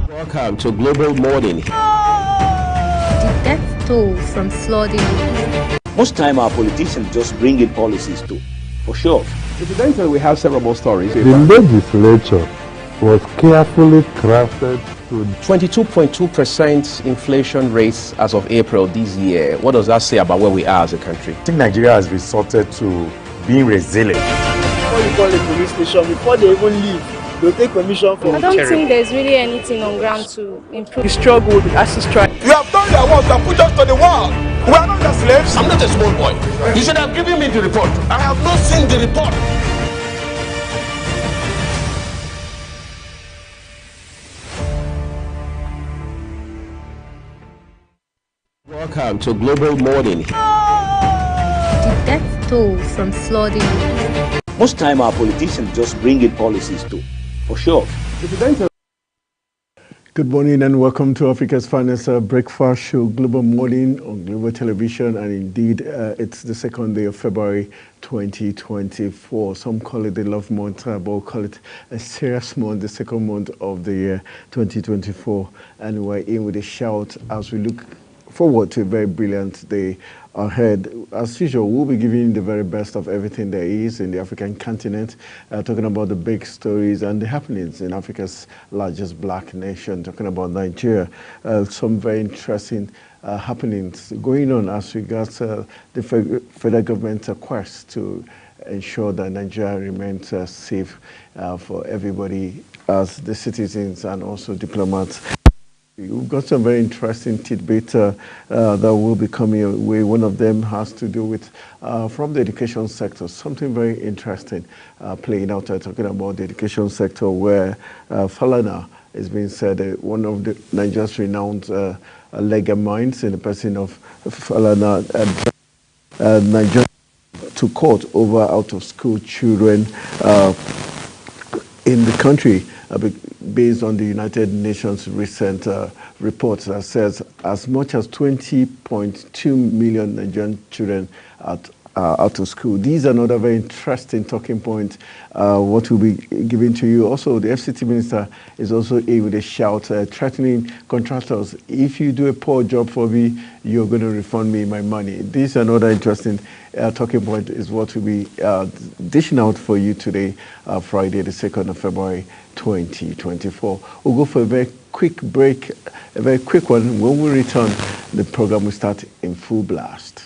Welcome to Global Morning. The death toll from flooding. Most time our politicians just bring in policies too, for sure. Incidentally, we have several more stories. The legislature was carefully crafted to 22.2% inflation rates as of April this year. What does that say about where we are as a country? I think Nigeria has resorted to being resilient. Before you call a police station, before they even leave, they'll take permission from I don't think there's really anything on ground to improve. the struggle with the strike. You have done your work and put us to the wall. We are not the slaves. I'm not a small boy. You should have given me the report. I have not seen the report. Welcome to Global Morning. The death toll from flooding. Most time our politicians just bring in policies too, for sure. Good morning and welcome to Africa's finest breakfast show, Global Morning on Global Television. And indeed, it's the second day of February 2024. Some call it the love month, but call it a serious month, the second month of the year 2024. And we're in with a shout as we look forward to a very brilliant day ahead. As usual, we'll be giving you the very best of everything there is in the African continent, talking about the big stories and the happenings in Africa's largest black nation, talking about Nigeria. Some very interesting happenings going on as regards the federal government's quest to ensure that Nigeria remains safe for everybody as the citizens and also diplomats. We've got some very interesting tidbits that will be coming your way. One of them has to do with from the education sector, something very interesting playing out. Talking about the education sector where Falana is being said one of the Nigeria's renowned legal minds in the person of Falana Nigeria to court over out-of-school children in the country. Based on the United Nations recent report that says as much as 20.2 million Nigerian children are out of school. These are another very interesting talking point, what we'll be giving to you. Also, the FCT minister is also able to shout, threatening contractors, if you do a poor job for me, you're going to refund me my money. This is another interesting talking point is what we'll be dishing out for you today, Friday, the 2nd of February, 2024. We'll go for a very quick break, a very quick one. When we return, the program will start in full blast.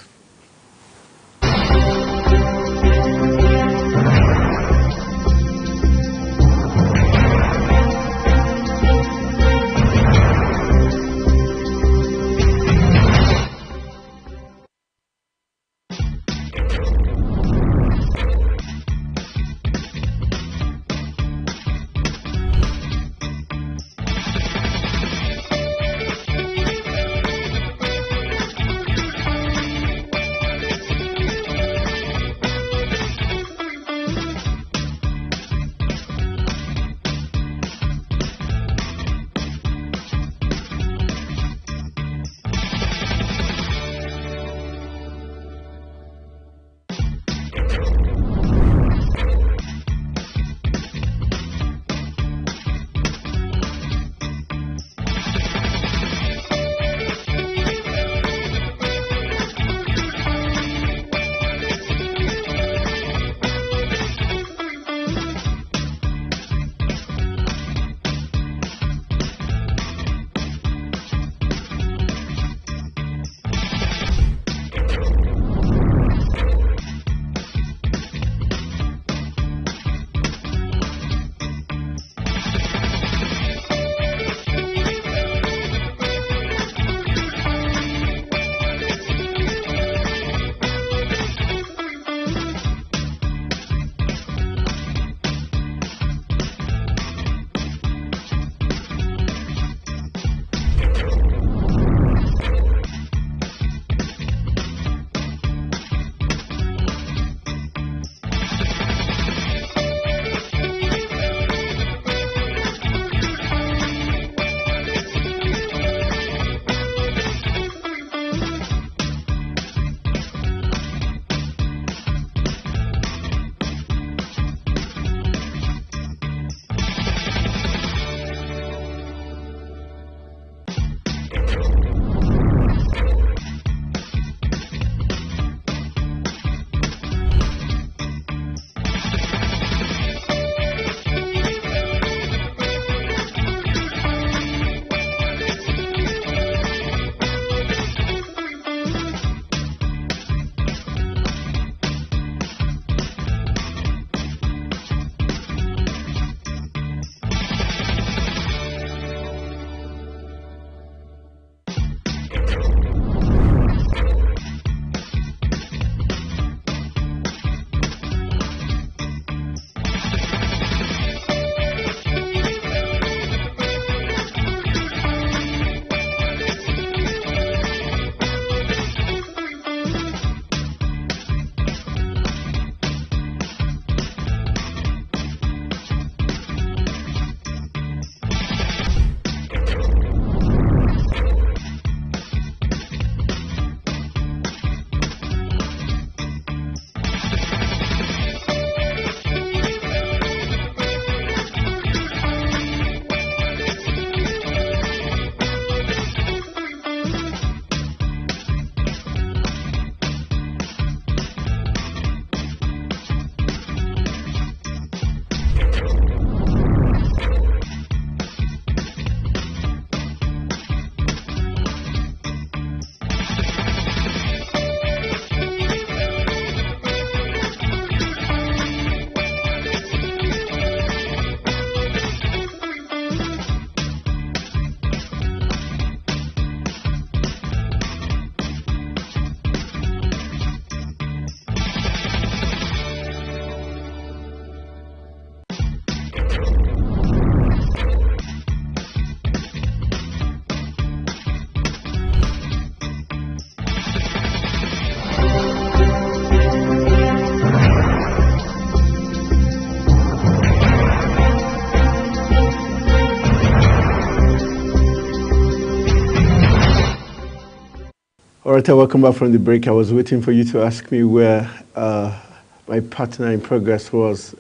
All right, welcome back from the break. I was waiting for you to ask me where my partner in progress was.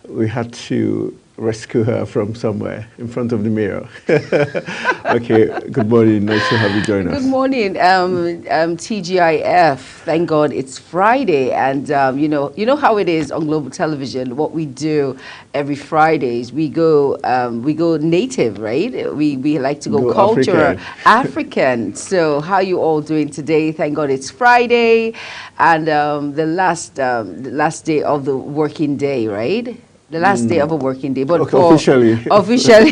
We had to rescue her from somewhere in front of the mirror. Okay, good morning. Nice to have you join us. Good morning, TGIF. Thank God it's Friday, and you know how it is on Global Television. What we do every Fridays, we go native, right? We like to go cultural, African. So how you all doing today? Thank God it's Friday, and the last day of the working day, right? The last day of a working day, but okay, officially,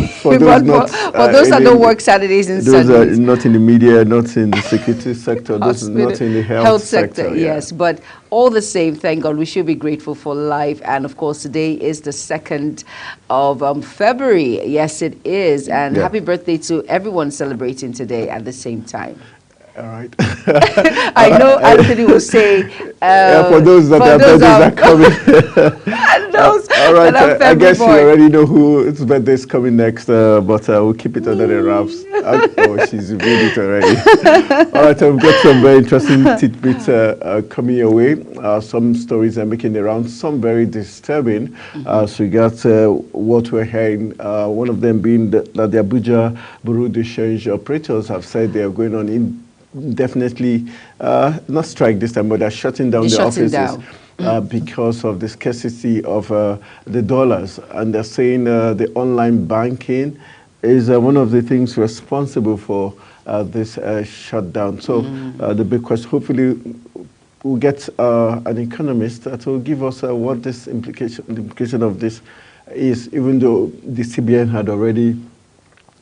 for those that don't work Saturdays and Sundays. Those are not in the media, not in the security sector, those are not in the health sector. Yes, but all the same, thank God, we should be grateful for life. And of course, today is the 2nd of February. Yes, it is. And happy birthday to everyone celebrating today at the same time. All right. I know Anthony will say. For those that are birthdays are coming. And those all right. that I guess you already know whose birthday is coming next, but we'll keep it under the wraps. Oh, she's revealed it already. All right, we've got some very interesting tidbits coming your way. Some stories are making the rounds, some very disturbing. So we got what we're hearing, one of them being that the Abuja Bureau de Change operators have said they are going on indefinitely, not strike this time, but they're shutting down the offices because of the scarcity of the dollars. And they're saying the online banking is one of the things responsible for this shutdown. So the big question, hopefully we'll get an economist that will give us what the implication of this is, even though the CBN had already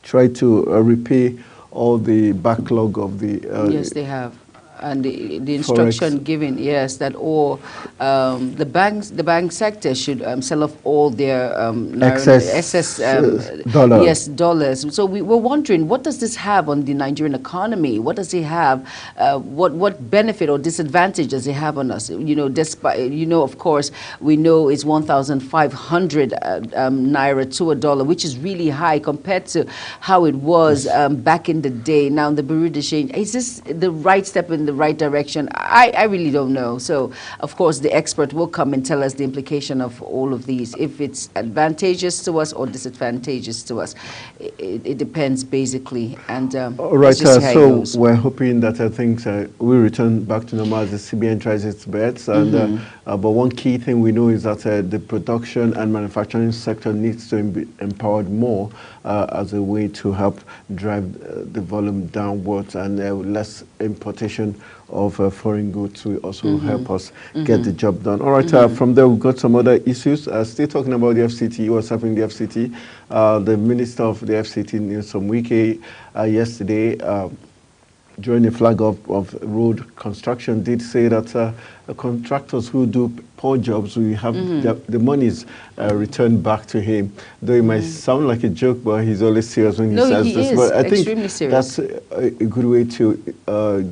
tried to repay all the backlog of the yes, they have, and the instruction given, yes, that all the bank sector should sell off all their excess dollars. Yes, dollars. So we were wondering, what does this have on the Nigerian economy? What does it have? What benefit or disadvantage does it have on us? Despite of course, we know it's 1,500 naira to a dollar, which is really high compared to how it was back in the day. Now the Bureau de Change, is this the right step in the right direction? I really don't know. So of course the expert will come and tell us the implication of all of these, if it's advantageous to us or disadvantageous to us. It depends basically. And all right, so we're hoping that things will return back to normal as the CBN tries its best. And but one key thing we know is that the production and manufacturing sector needs to be empowered more as a way to help drive the volume downwards, and less importation of foreign goods will also help us get the job done. All right, from there we've got some other issues. Still talking about the FCT, what's happening in the FCT. The Minister of the FCT, Nyesom Wike, yesterday, during the flag of road construction, did say that contractors who do poor jobs will have the monies returned back to him. Though it might sound like a joke, but he's always serious when he says this. But I think that's a good way to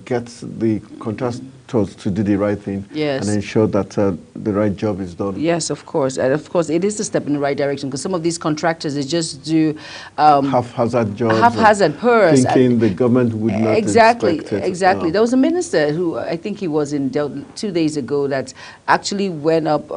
get the contractors to do the right thing, and ensure that the right job is done. Yes, of course. And of course, it is a step in the right direction, because some of these contractors, they just do haphazard jobs. Haphazard purse. Thinking the government would not expect it. Exactly. There was a minister who, I think he was in 2 days ago, that actually went up,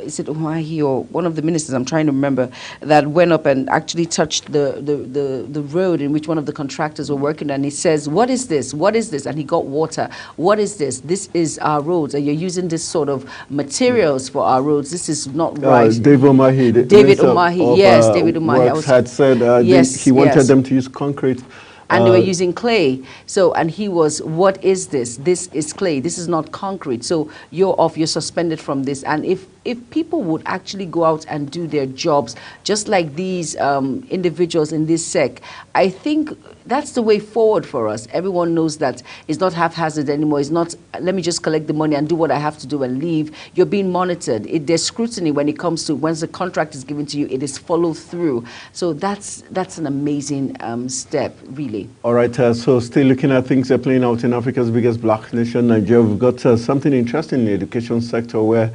is it Umahi or one of the ministers, I'm trying to remember, that went up and actually touched the road in which one of the contractors were working, and he says, what is this? What is this? And he got water. What is this? This is our roads, and you're using this sort of materials for our roads. This is not right. David Umahi, David Umahi had said he wanted them to use concrete. And they were using clay. So, and he was, what is this? This is clay. This is not concrete. So you're off, you're suspended from this. And if people would actually go out and do their jobs, just like these individuals in this sec, I think that's the way forward for us. Everyone knows that it's not haphazard anymore. It's not, let me just collect the money and do what I have to do and leave. You're being monitored. There's scrutiny when it comes to, once the contract is given to you, it is followed through. So that's an amazing step, really. All right, so still looking at things that are playing out in Africa's biggest black nation, Nigeria, we've got something interesting in the education sector where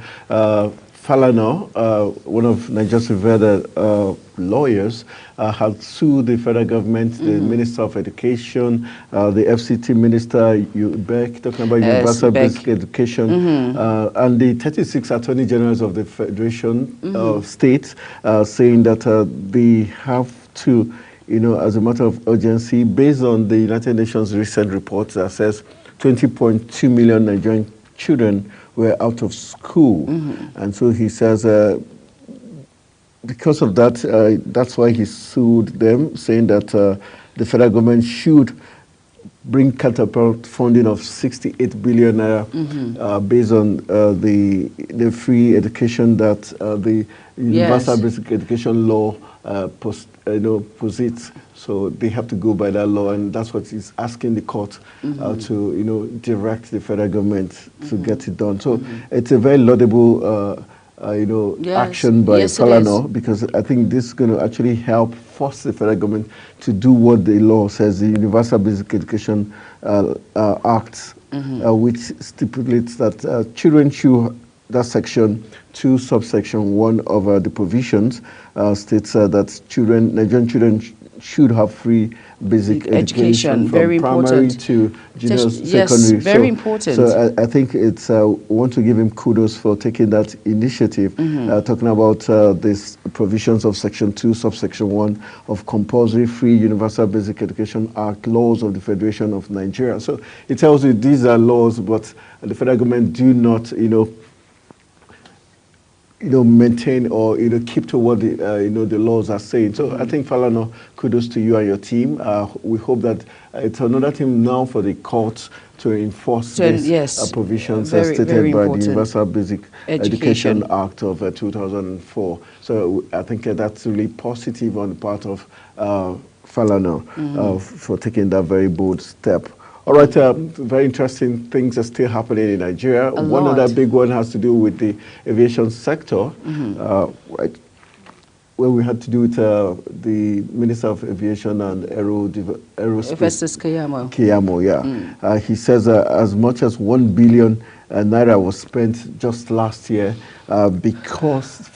Falana, one of Nigeria's revered lawyers, had sued the federal government, the Minister of Education, the FCT Minister, Beck, talking about universal basic education, and the 36 Attorney Generals of the Federation of States, saying that they have to, as a matter of urgency, based on the United Nations recent report that says 20.2 million Nigerian children were out of school. And so he says, because of that, that's why he sued them, saying that the federal government should bring catapult funding of 68 billion naira based on the free education that the universal basic education law posits. So they have to go by that law, and that's what he's asking the court to direct the federal government to get it done. So it's a very laudable action by Falana, because I think this is going to actually help force the federal government to do what the law says, the Universal Basic Education Act, which stipulates that children should, that section 2, subsection 1 of the provisions states that Nigerian children should have free basic education from very primary important. to junior secondary. Yes, very important. So I think it's want to give him kudos for taking that initiative, talking about these provisions of section 2, subsection 1 of compulsory free universal basic education act, laws of the Federation of Nigeria. So it tells you these are laws, but the federal government do not, maintain or keep to what the the laws are saying. So I think Falana, kudos to you and your team. We hope that it's another team now for the courts to enforce these provisions stated by the Universal Basic Education Act of 2004. So I think that's really positive on the part of Falana for taking that very bold step. All right, very interesting things are still happening in Nigeria. One other big one has to do with the aviation sector, where we had to do with the Minister of Aviation and Aerospace. Festus Keyamo. Keyamo, he says as much as 1 billion naira was spent just last year because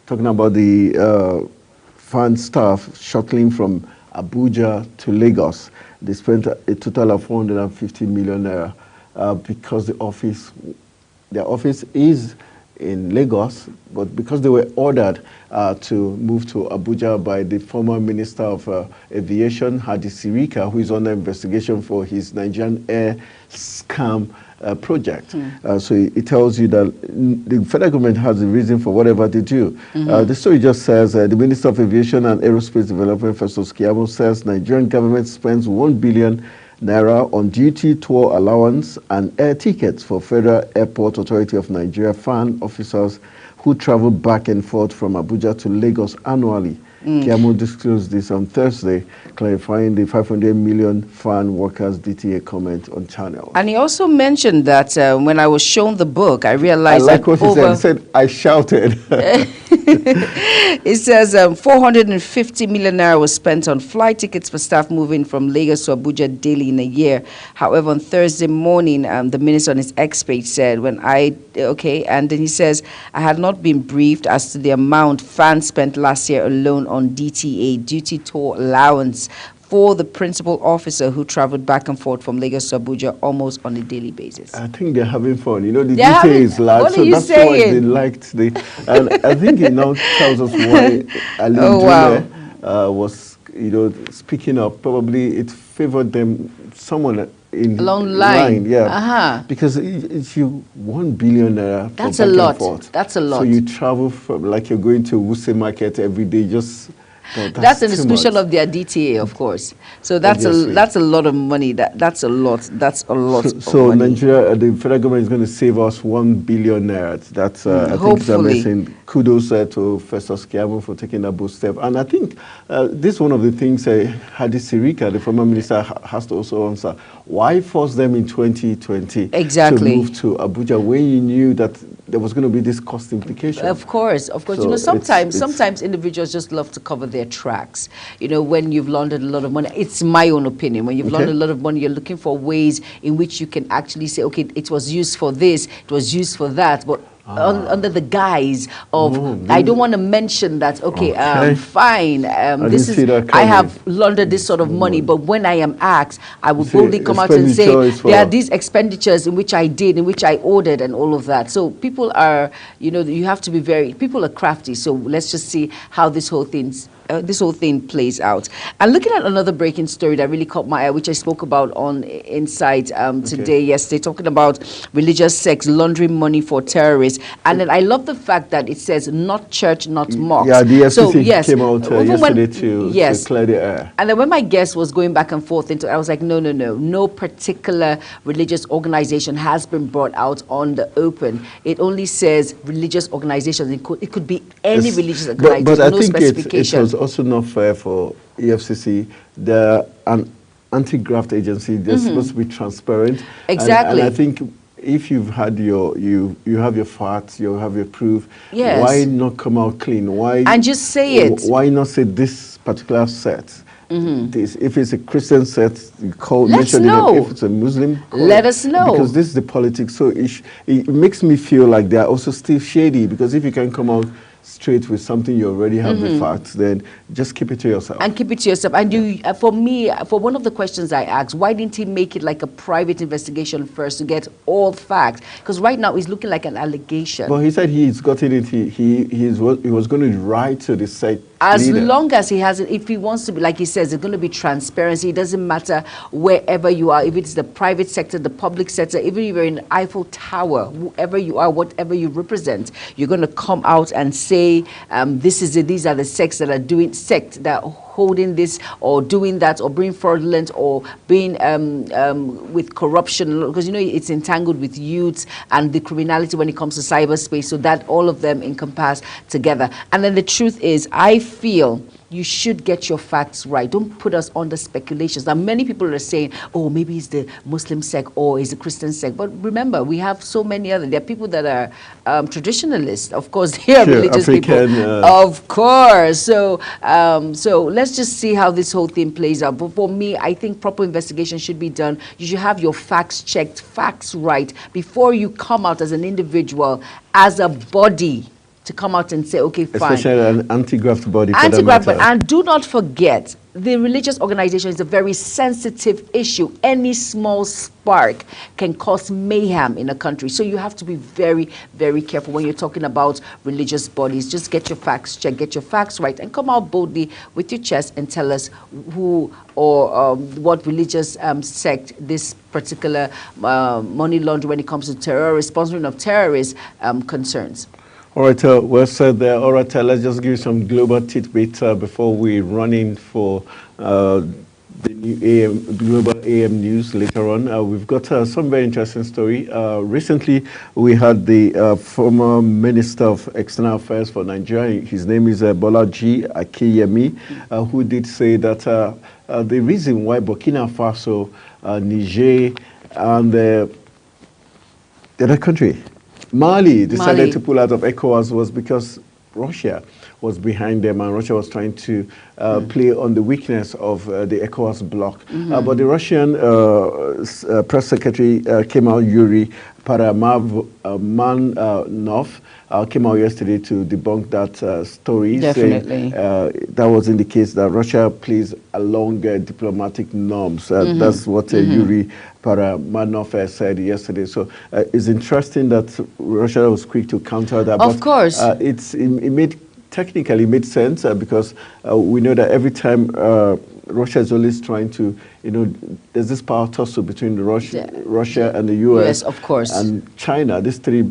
talking about the FAN staff shuttling from Abuja to Lagos. They spent a total of 450 million naira because their office is in Lagos, but because they were ordered to move to Abuja by the former Minister of Aviation, Hadi Sirika, who is under investigation for his Nigerian Air scam project. So it tells you that the federal government has a reason for whatever they do. The story just says the Minister of Aviation and Aerospace Development, Festus Keyamo, says Nigerian government spends 1 billion naira on duty, tour allowance, and air tickets for Federal Airport Authority of Nigeria FAN officers who travel back and forth from Abuja to Lagos annually. Keyamo disclosed this on Thursday, clarifying the 500 million FAN workers DTA comment on channel. And he also mentioned that when I was shown the book, I realized I like what he said. He said, I shouted. It says 450 million naira was spent on flight tickets for staff moving from Lagos to Abuja daily in a year. However, on Thursday morning, the minister on his X page said, and then he says, I had not been briefed as to the amount fans spent last year alone on DTA, duty tour allowance, for the principal officer who traveled back and forth from Lagos to Abuja almost on a daily basis. I think they're having fun. The DTA is large, so that's why they liked and I think it now tells us why Ali was, speaking up. Probably it favored them, someone in along line. Because if you 1 billion naira, that's a lot. That's a lot. So you travel from, like you're going to Wuse Market every day, just. That's an exclusion of their DTA, of course. So that's a lot of money. That's a lot. So of money. Nigeria, the federal government is going to save us 1 billion naira. That's I think it's amazing. Kudos to Festus Keyamo for taking that bold step. And I think this is one of the things Hadi Sirika, the former minister, has to also answer. Why force them in 2020 to move to Abuja when you knew that there was going to be this cost implication? Of course. So sometimes individuals just love to cover their tracks. When you've laundered a lot of money, it's my own opinion. When you've laundered a lot of money, you're looking for ways in which you can actually say, okay, it was used for this, it was used for that, but under the guise of, I don't want to mention that, fine, this is, I have laundered this sort of money, but when I am asked, I will boldly come out and say, there are these expenditures in which I did, in which I ordered, and all of that. So people are, you have to be people are crafty, so let's just see how this whole thing plays out. And looking at another breaking story that really caught my eye, which I spoke about on Inside today, yesterday, talking about religious sects laundering money for terrorists. And then I love the fact that it says not church, not mosque. Yeah, the FCC came out yesterday to clear the air. And then when my guest was going back and forth into, I was like, no particular religious organization has been brought out on the open. It only says religious organizations. It could be any religious organization, but I no think specification. It was also not fair for EFCC. They're an anti-graft agency. They're supposed to be transparent. Exactly. And I think if you've had you have your facts, you have your proof, why not come out clean? Why and just say it? Why not say this particular set? If it's a Christian set, you mention it. If it's a Muslim, let us know. Because this is the politics. So it makes me feel like they are also still shady. Because if you can come out straight with something you already have the facts, then just keep it to yourself. And keep it to yourself. And you, for me, for one of the questions I asked, why didn't he make it like a private investigation first to get all facts? Because right now it's looking like an allegation. But he said he's gotten it. He was going to write to the site as leader. Long as he has it, if he wants to be, like he says, it's going to be transparency. It doesn't matter wherever you are, if it's the private sector, the public sector, even if you're in Eiffel Tower, whoever you are, whatever you represent, you're going to come out and say, these are the sects that are doing that are holding this or doing that or being fraudulent or being with corruption, because it's entangled with youths and the criminality when it comes to cyberspace, so that all of them encompass together. And then the truth is, I feel you should get your facts right. Don't put us under speculations. Now, many people are saying, oh, maybe it's the Muslim sect or it's the Christian sect. But remember, we have so many other. There are people that are traditionalists. Of course, they are religious African, people. Of course. So let's just see how this whole thing plays out. But for me, I think proper investigation should be done. You should have your facts checked, facts right, before you come out as an individual, as a body, to come out and say, okay, fine. Especially an anti-graft body. Anti-graft, and do not forget, the religious organization is a very sensitive issue. Any small spark can cause mayhem in a country. So you have to be very, very careful when you're talking about religious bodies. Just get your facts checked, get your facts right, and come out boldly with your chest and tell us who or what religious sect this particular money laundering when it comes to sponsoring of terrorists concerns. All right, well said there. All right, let's just give you some global tidbits before we run in for the new global AM news later on. We've got some very interesting story. Recently, we had the former Minister of External Affairs for Nigeria. His name is Bolaji Akiyemi, who did say that the reason why Burkina Faso, Niger, and the other country, Mali decided to pull out of ECOWAS was because Russia was behind them, and Russia was trying to play on the weakness of the ECOWAS bloc. But the Russian press secretary came out, Yuri Paramanov, came out yesterday to debunk that story. Definitely. Saying, that wasn't the case, that Russia plays along diplomatic norms. That's what Yuri Paramanov said yesterday. So it's interesting that Russia was quick to counter that. Of course. It technically made sense because we know that every time Russia is always trying to, there's this power tussle between Russia and the US. Yes, of course. And China. These three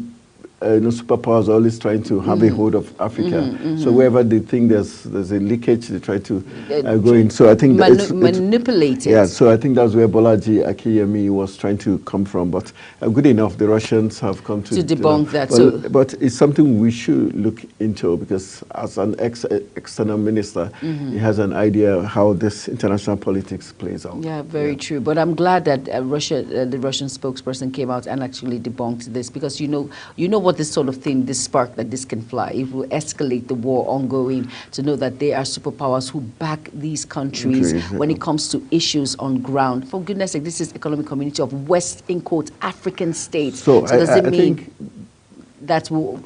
superpowers are always trying to have a hold of Africa. So wherever they think there's a leakage, they try to go in. So I think manipulate it. Yeah. So I think that's where Bolaji Akiyemi was trying to come from. But good enough, the Russians have come to debunk that. But it's something we should look into, because as an external minister, he has an idea how this international politics plays out. Yeah, very true. But I'm glad that the Russian spokesperson came out and actually debunked this, because you know what this sort of thing, this spark that this can fly. It will escalate the war ongoing, to know that there are superpowers who back these countries when it comes to issues on ground. For goodness sake, this is Economic Community of West, in quote, African states. So does it mean... that will,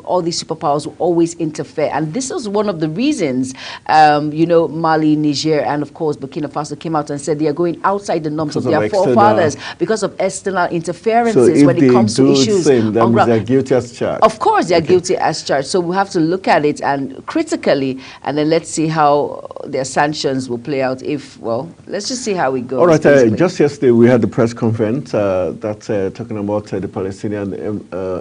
all these superpowers will always interfere. And this is one of the reasons, you know, Mali, Niger, and of course Burkina Faso came out and said they are going outside the norms of their forefathers because of external interferences when it comes to issues. That means they're guilty as charged. Of course, they're guilty as charged. So we have to look at it and critically, and then let's see how their sanctions will play out. If, well, let's just see how it goes. All right, just yesterday we had the press conference that's talking about the Palestinian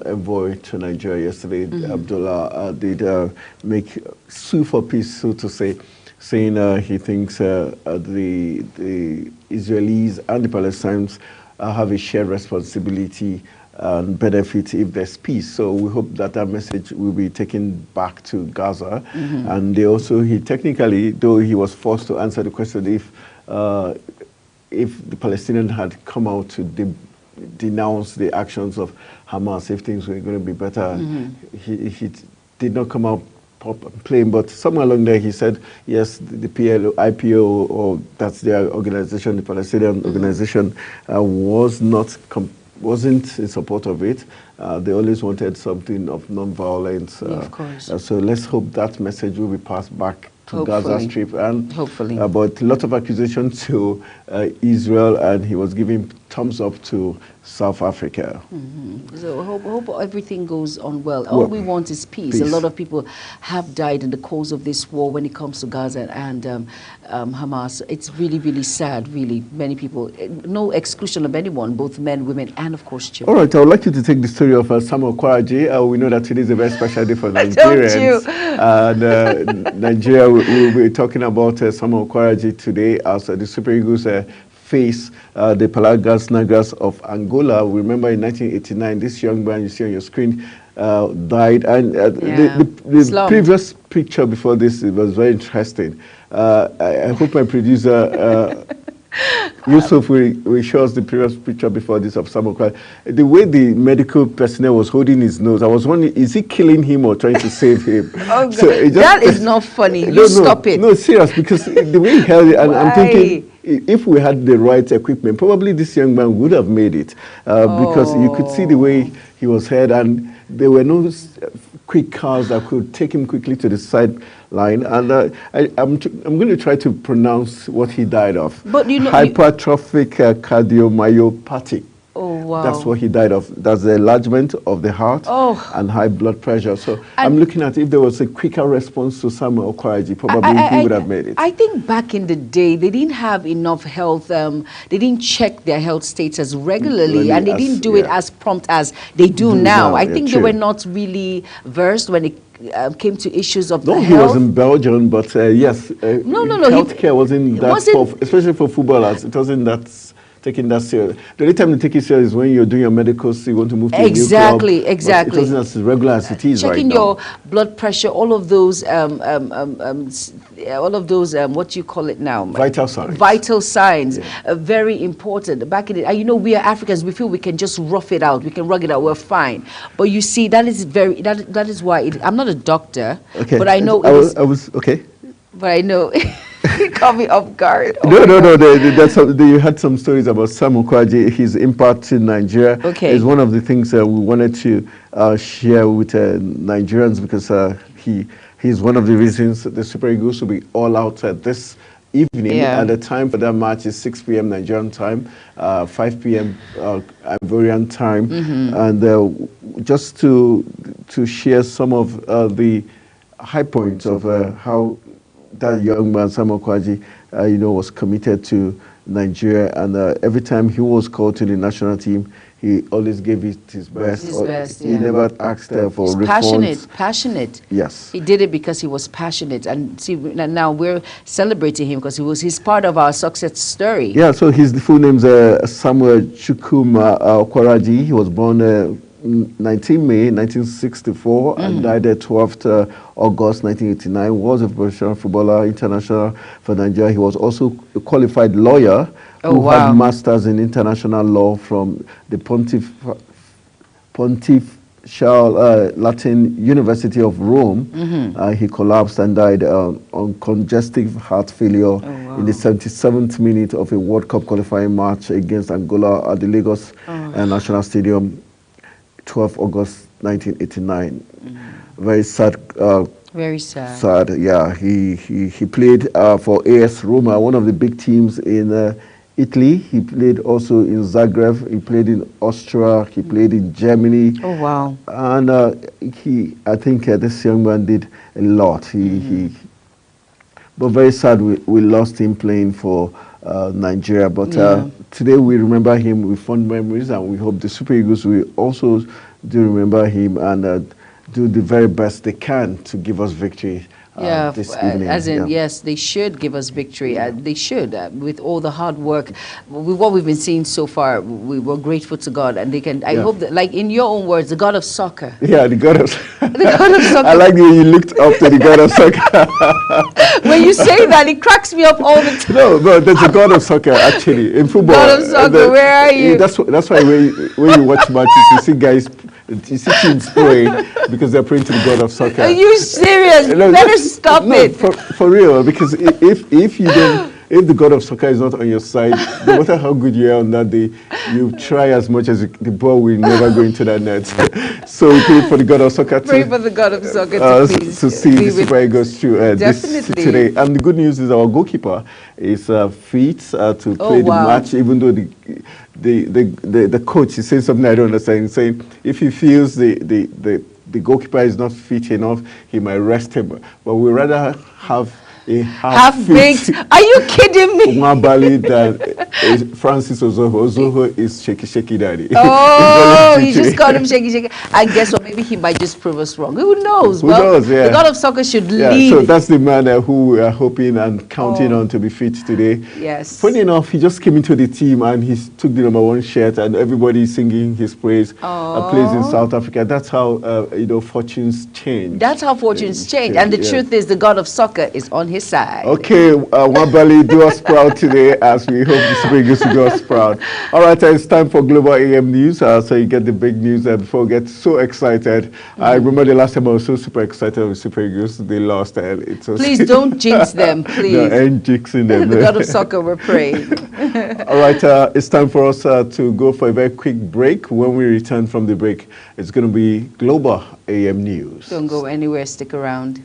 envoy to Nigeria yesterday. Abdullah did make sue for peace, so to say, saying he thinks the Israelis and the Palestinians have a shared responsibility and benefit if there's peace. So we hope that that message will be taken back to Gaza. And they also, he technically, though he was forced to answer the question if the Palestinians had come out to denounce the actions of Hamas, if things were going to be better, he did not come out plain, but somewhere along there he said, yes, the IPO, or that's their organization, the Palestinian organization, wasn't in support of it. They always wanted something of non-violence. Of course. So let's hope that message will be passed back to Gaza Strip. And hopefully. But a lot of accusations to Israel, and he was giving thumbs up to South Africa. So hope everything goes on well. All we want is peace. A lot of people have died in the course of this war when it comes to Gaza and Hamas. It's really, really sad, really. Many people, no exclusion of anyone, both men, women, and of course children. All right, I would like you to take the story of Samuel Okoroji. We know that today is a very special day for Nigerians. And Nigeria, we'll be talking about Samuel Okoroji today as the Super Eagles face the Pelagas Negras of Angola. Remember in 1989, this young man you see on your screen died. And the previous picture before this, it was very interesting. I hope my producer, Yusuf, will show us the previous picture before this of Samuel Okoroji. The way the medical personnel was holding his nose, I was wondering, is he killing him or trying to save him? Oh, God. So that is not funny. Stop it. No, serious, because the way he held it, and I'm thinking, if we had the right equipment, probably this young man would have made it, because you could see the way he was held, and there were no quick cars that could take him quickly to the sideline. And I'm going to try to pronounce what he died of. But you know, hypertrophic cardiomyopathy. Oh, wow. That's what he died of. That's the enlargement of the heart and high blood pressure. So I'm looking at if there was a quicker response to Samuel Okoroji, probably he would have made it. I think back in the day, they didn't have enough health. They didn't check their health status regularly, and they didn't do it as prompt as they do now. I think they were not really versed when it came to issues of the health. He was in Belgium, but yes, healthcare wasn't that, especially for footballers. It wasn't that taking that serious. The only time you take it serious is when you're doing your medicals, you want to move to a new club. Exactly. It wasn't as regular as it is right now. Checking your blood pressure, all of those, what do you call it now? Vital signs. Vital signs, very important. Back in it, you know, we are Africans. We feel we can just rough it out. We can rug it out. We're fine. But you see, that is that is why I'm not a doctor, but I know I was okay. But I know. You caught me off guard. No. You had some stories about Samuel Okoroji, his impact in Nigeria. Okay. It's one of the things we wanted to share with Nigerians, because he's one of the reasons the Super Eagles will be all out this evening. And the time for that match is 6 p.m. Nigerian time, 5 p.m. Ivorian time. And just to share some of the high points of how that young man, Samuel Okoroji, was committed to Nigeria, and every time he was called to the national team, he always gave it his best. He never asked for reforms. Passionate. Yes. He did it because he was passionate, and see, now we're celebrating him because he's part of our success story. Yeah. So his full name's Samuel Chukwuma Okoroji. He was born 19 May 1964 and died 12th August 1989. Was a professional footballer, international for Nigeria. He was also a qualified lawyer who had masters in international law from the Pontifical Latin University of Rome. He collapsed and died on congestive heart failure in the 77th minute of a World Cup qualifying match against Angola at the Lagos National Stadium, 12 August 1989. Very sad. Very sad. Sad, yeah. He played for AS Roma, one of the big teams in Italy. He played also in Zagreb. He played in Austria. He played in Germany. Oh wow! And I think this young man did a lot. But very sad we lost him playing for Nigeria. But today we remember him with fond memories, and we hope the Super Eagles will also do remember him and do the very best they can to give us victory. This evening. As in, yes, they should give us victory. They should, with all the hard work, with what we've been seeing so far. We were grateful to God, and they can. I hope that, like in your own words, the God of soccer. Yeah, the God of. The God of soccer. I like the way you looked up to the God of soccer. When you say that, it cracks me up all the time. No, there's a God of soccer actually in football. God of soccer, where are you? That's why when you watch matches, you see guys. You see teams praying because they're praying to the God of soccer. Are you serious? No, better stop it. For real, because if you don't, if the God of soccer is not on your side, no matter how good you are on that day, you try as much as the ball will never go into that net. So we pray for the God of soccer Pray for the God of soccer to please to see the Super Eagles through today. And the good news is our goalkeeper is fit to play the match, even though the coach is saying something I don't understand. He's saying if he feels the goalkeeper is not fit enough, he might rest him. But we rather have a half-baked. Are you kidding me? Nwabali than Francis Ozoho. Ozoho is shaky daddy. Oh, you just called him shaky. I guess what? Maybe he might just prove us wrong. Who knows? Who knows? Yeah. The God of soccer should lead. So that's the man who we are hoping and counting on to be fit today. Yes. Funny enough, he just came into the team and he took the #1 shirt and everybody is singing his praise. Plays in South Africa. That's how fortunes change. That's how fortunes change. And the truth is, the God of soccer is on his side. Okay, Nwabali, do us proud today as we hope the Super Eagles will do us proud. All right, it's time for Global AM News. So you get the big news before we get so excited. I remember the last time I was so super excited with Super Eagles. They lost. Please don't jinx them, please. No, ain't jinxing them. The God of soccer, we're praying. All right, it's time for us to go for a very quick break. When we return from the break, it's going to be Global AM News. Don't go anywhere, stick around.